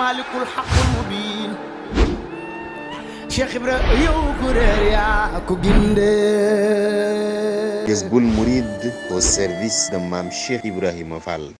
المالك الحق المبين شيخ إبراهيم يوكرر يا كوجيندي Jazboul Mouride au service de Mame Cheikh Ibrahima Fall.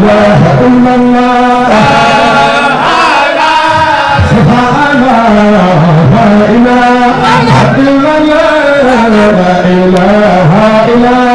إله إلا الله سبحان الله لا إله إلا الله لا إله إلا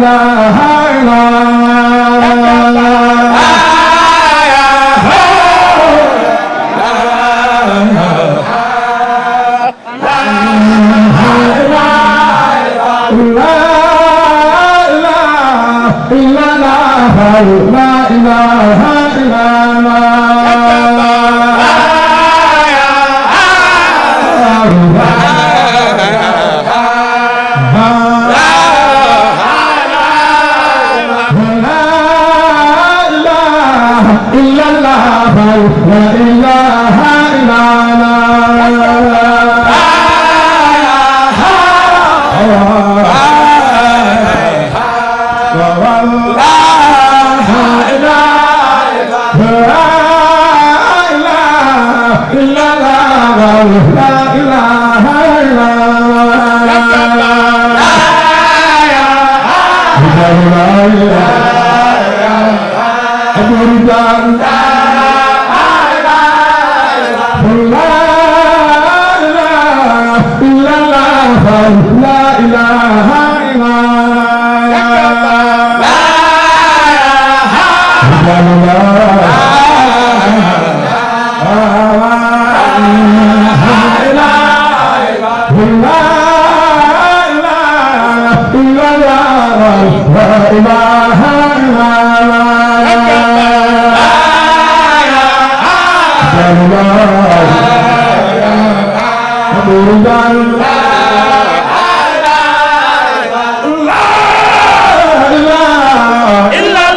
la إله إلا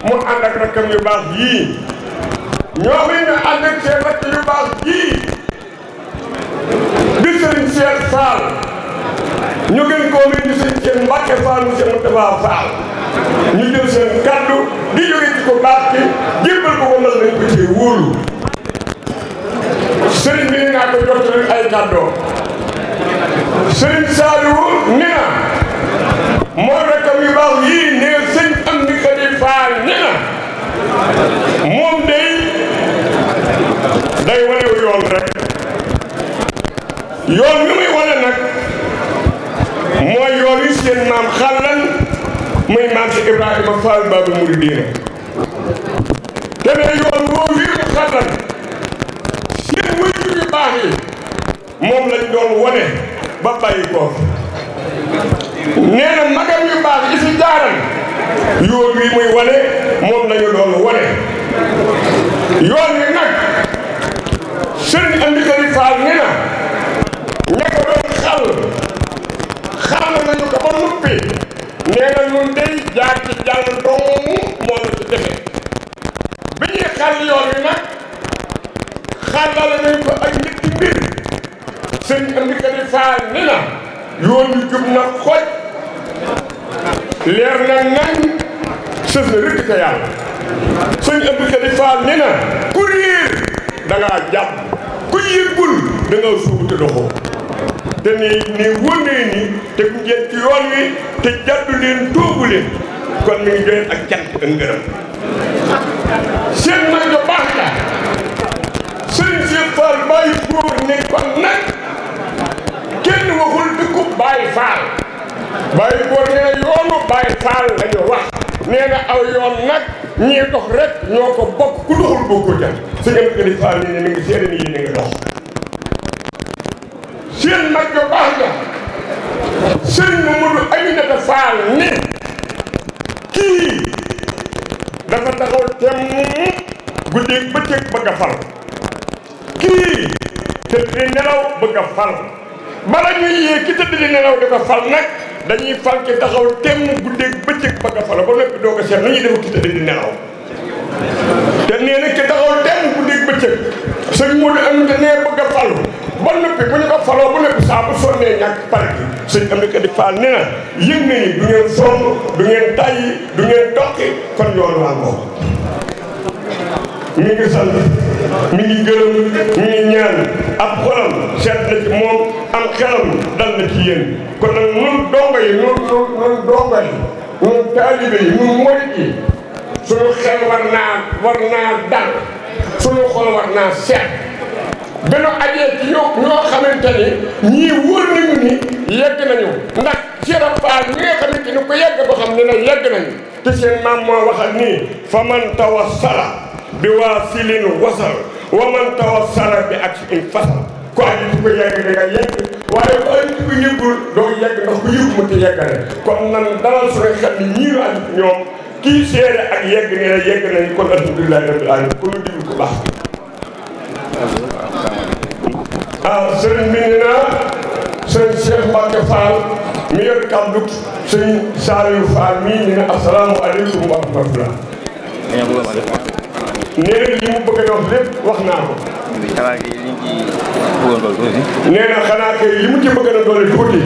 mu ànd ak rakkam yu baax yii ñoo ngi ñu ànd ak seen rakk yu baax yii Mbacke Fall monsieur Moustapha Fall ñu jël seen kaddu di jóge ci ko baax ki jébbal ko ndax dañ ko cee wóolu sëriñ bi naa ko jottali ay kàddoo sëriñ Saliou ni na mooy rakkam yu baax yii ne sëñ Amdi Khady Fall ni na moom day wane yoon rek yoon mi muy wane nag mooy yoon yi seen maam xàllan muy maam si Ibrahima Fall Babou Mouridina te ne yoon woowu yi mu xàllan seen waajur yu baax yi moom lañ doon wane ba bàyyi ko nee na magam yu baax yi fi jaaral yoon wi muy wane moom lañu doon wane yoon wi nag sëriñ Amdi Khady Fall ni na ña ko doon xal nañu ko ba noppi nee na ñun day jaar ci jàll dong moo la ci defe bi ñuy xal yoon wi nag xalal nañ ko ak ñetti mbir sëriñ Amdi Khady Fall ni na yoon wi jub na xoj leer na nañ sës na rëkk ca yàlla sëriñ Amdi Khady Fall ni na ku réer da ngaa jàpp ku yëggul da nga suubu te doxoo te ni wónnee ni te ku ngeen ci yoon wi te jàddu leen toogu leen kon mi ngi joxe ak cant ak ngërëm seen mag jo baax la sëriñ Cheikh Fall bàyyi góor ne kon nag kenn waxul dëkkub Baye Fall bàyyi góor nee na yoonu Baye Fall lañu wax nee na aw yoon nag ñii dox rek ñoo ko bokk ku doxul bokkul ja sëñ Amdi Khady Fall nii ne mi ngi seede ni yéen a ngi dox seen mag jo baax nga sëriñ Mamadou Aminata Fall ni kii dafa taxaw temm guddeeg bëccëg bëgg a fal kii tëdd di nelaw bëgg a fal bala ñuy yee ki tëdd di nelaw di ko fal nag dañuy fal ki taxaw temm guddeeg bëccëg bëgg a fal ba noppi doo ko seet nu ñuy def ki tëdd di nelaw te nee na ki taxaw temm guddeeg bëccëg sëñ Modou Aminata nee bëgg a fal ba noppi bu ñu ko faloo ba noppi saa bu sonnee ñàkk pare gi sëñ Amdi Khady Fall nee na yëg na ni du ngeen sonn du ngeen tàyyi du ngeen doqi kon yoon waa ngoo mi ngi sant mi ngi gërëm mi ngi ñaan ab xolam seet na ci moom am xelam dal na ci yéen kon nag nun dongo yi nun dongo yi nun taalibe yi nun murit yi suñu xel war naa dal suñu xol war naa seet beno ajee ci ñoo xamante ni ñii wóor nañu ni yegg nañu ndax Cheikh Fall ñi nga xamante ni ko yegg ba xam ne na yegg nañu te seen maam moo waxal nii fa man tawassala bi waasilin wasal wa man tawassala bi ak in fasal ko aji ci ko yegg da nga yegg waaye ko aji ci ko yëggul doo yegg ndax ko yëggu mu te yeggale kon nan dalal suñu xel ni ñii aji ci ñoom kii seede ak yegg nee na yegg nañu kon alhamdulilahi rabbil alamin ko lu diglu ko baax sëriñ bi nee na sëriñ Cheikh Mbacke Fall mi yor kàddu sëriñ Saliou Fall mii ñu ne asalaamaaleykum wa rahmatulah. nee na li mu bëgg a wax lépp wax naa ko. xanaa kay li ñu ci bëggoon doole tuuti. nee na xanaa kay li mu ci bëgg a doole tuuti.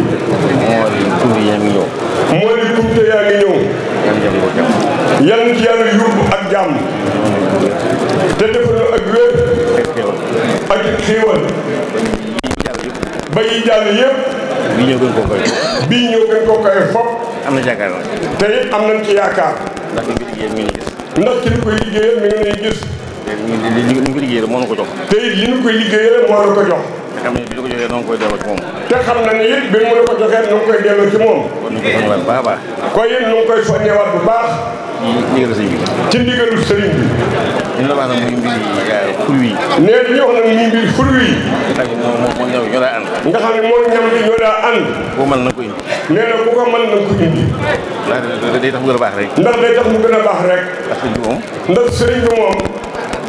moo di tuuti yaa ngi ñëw. yal na ci yàlla yóbbu ak jàmm. te defal ak wér. ak xéewal. ba yi jàll yëpp. bii ñëw gën koo koy. bii ñëw gën koo koy fop. am na yaakaar na. te it am nañ ci yaakaar. ndax li ko liggéeyal mi ngi gis. ndax ci li koy liggéeyal mi ngi lay gis. te li ñu ko liggéeyal moo na ko jox. te it li ñu koy liggéeyal moo la ko jox. te xam ne bi ñu ko joxee noonu koy delloo ci moom. te xam na ne it bi mu la ko joxee nu ngi koy delloo ci moom. kon ñu koy soññewaat bu baax a baax. koy it nu ngi koy soññewaat bu baax. ci ndigalu sëriñ bi. ci ndigalu sëriñ bi. li ñu la wax nag muy mbiri fur wi. nee li ñu wax nag muy mbiri fur wi. nga xam ne moo ñoo daa ànd. nga xam ne moo ñam di ñoo daa ànd. ku ko mën na ko indi. nee na ku ko mën na ko indi. ndax day tax mu gën a baax rek. ndax day tax mu gën a baax rek. ndax sëriñ bi moom. ndax sëriñ bi moom.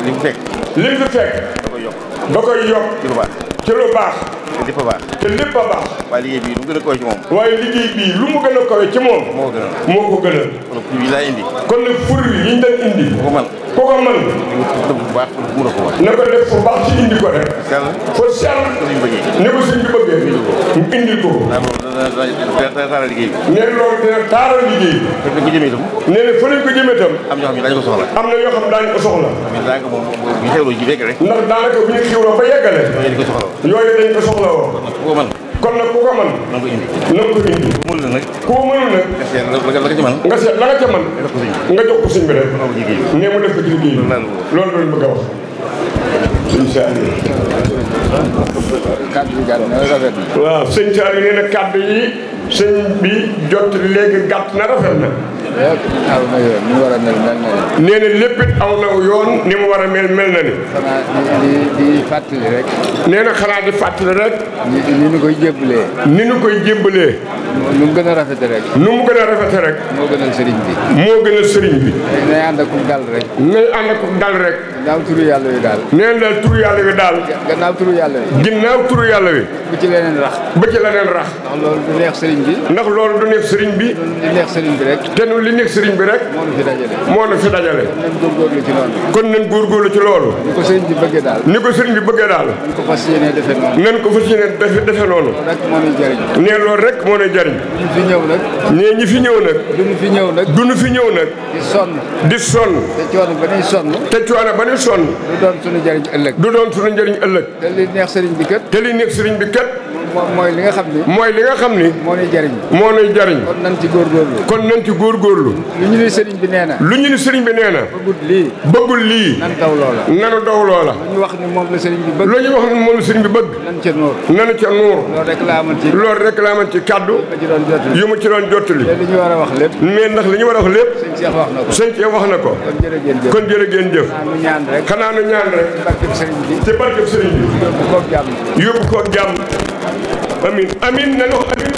li mu fekk. li mu fekk. da koy yokk. da koy yokk. ci lu baax. ci lu baax. te lépp a baax. te lépp a baax. waaye liggéey bii lu mu gën a koy ci moom. waaye liggéey bii lu mu gën a kawe ci moom. moo ko gënal. moo ko gënal. kon fur wi laa indi. kon nag fur wi yi ñu doon indi. ku ko mën. ku ko mën. def bu baax mu def ko baax. na ko def fu baax ci indi ko rek. sell. fa sell. ko suñu bëggee. ni ko suñ bi bëggee. mu indil ko. ndax loolu dana taaral liggéey bi. nee loolu dina taaral liggéey bi. te ko jëmee itam. nee na fa lañ ko jëmee itam. am ñoo xam ne daañu ko soxla. am na yoo xam ne daañu ko soxla. mais daanaka moom bu ñu xewloo ji rek. ndax daanaka bu ñu xiwloo ba yeggale. yooyu dañ ko soxla. yooyu dañ ko soxla woo. ku ko mën. kon nag ku ko mën. na nga ko indi. na nga ko indi. ku mënul nag. ku ko mënul nag. nga seet la nga ci mën. nga seet la nga ca mën. nga jox ko sëñ bi rek. nee mu def ko ci liggéey bi. loolu doon bëgg a wax. sëñ Saliou. kàddu yi gàtt na rafet na. waaw sëñ Saliou nee na kàddu yi sëñ bi jot léegi gàtt na rafet na. lépp aw na yoon ni mu war a mel mel na ni. nee na lépp it aw na yoon ni mu war a mel mel na ni. xanaa di fàttali rek. nee na xanaa di fàttali rek. ni ñu koy jébbalee. ni ñu koy jébbalee. nu mu gën a rafete rek. nu mu gën a rafete rek. moo gënal sëriñ bi. moo gënal sëriñ bi. nay ànd ak dal rek. nay ànd ak dal rek. gannaaw turu yàlla wi daal. nee na daal turu yàlla wi daal. gannaaw turu yàlla wi. ginnaaw turu yàlla wi. bu ci leneen rax. ba ci leneen rax. ndax loolu du neex sëriñ bi. ndax loolu du neex sëriñ bi. li neex sëriñ bi rek. te nu li neex sëriñ bi rek. moo nu fi dajale. moo nu fi dajale. nañ góorgóorlu ci loolu. kon nañ góorgóorlu ci loolu. ni ko sëriñ bi bëggee daal. ni ko sëriñ bi bëggee daal. nañ ko fas yéene defe noonu. nañ ko fas yéene defe noonu. loolu rek moo nuy jëriñ. nee loolu rek moo nuy jëriñ. duñu fi ñëw nag. nee ñi fi ñëw nag. duñu fi ñëw nag. duñu fi ñëw nag. di sonn. di sonn. te coono ba ñuy sonn. te coono ba ñuy sonn. du doon suñu jëriñ ëllëg. du doon suñu njëriñ ëllëg. te li neex sëriñ bi kat. te li neex sëriñ bi kat. mooy li nga xam ni. mooy li nga xam ni. moo nuy jëriñ. moo nuy jëriñ. kon nañ ci góorgóorlu. kon nañ ci góorgóorlu. lu ñu ni sëriñ bi nee na. lu ñu ni sëriñ bi nee na. bëggul lii. bëggul lii. nan daw loola. nanu daw loola. lu ñu wax ni moom la sëriñ bi bëgg. lu ñu wax ni moom la sëriñ bi bëgg. nan ca nuur. nanu ca nuur. loolu rek laa amoon ci. loolu rek laa mën ci kàddu. ma ci doon jottali. yu mu ci doon jottali. te li ñu war a wax lépp. mais ndax li ñu war a wax lépp. sëñ Cheikh wax na ko. sëñ Cheikh wax na ko. kon jërëjëf jëf. kon jërë ngeen jëf. xanaa nu ñaan rek. xanaa nu ñaan rek. ci barkeb sëriñ bi. ci barkeb sëriñ bi. yóbbu koog jàmm. yóbbu koog jàmm. amin amin nañu wax amin.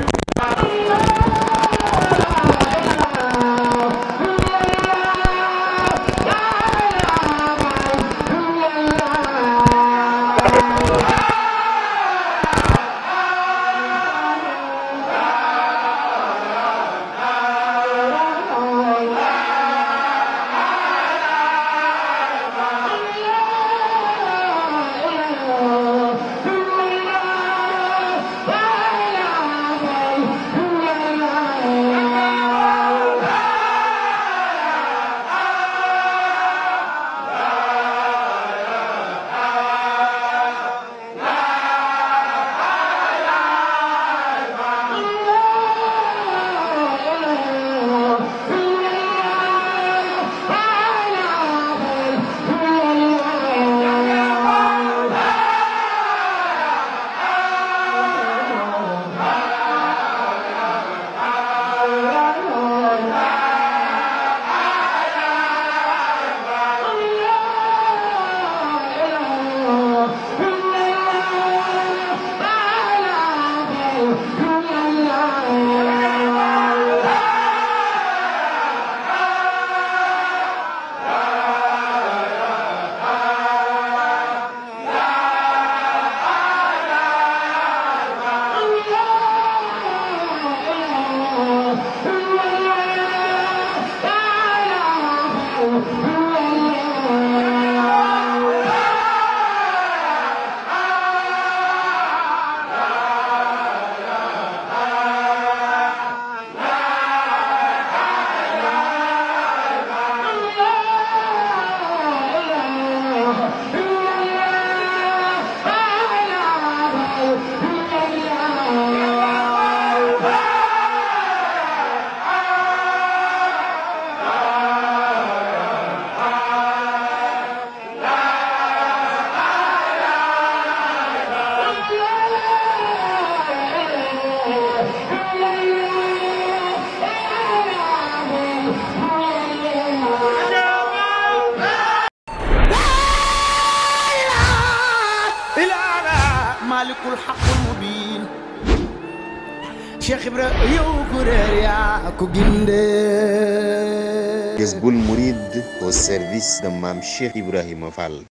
maalikul xaqul mubiin Cheikh Ibra yow ku réer yaa ko gindee Jazboul Mouride au service de Mame Cheikh Ibrahima Fall.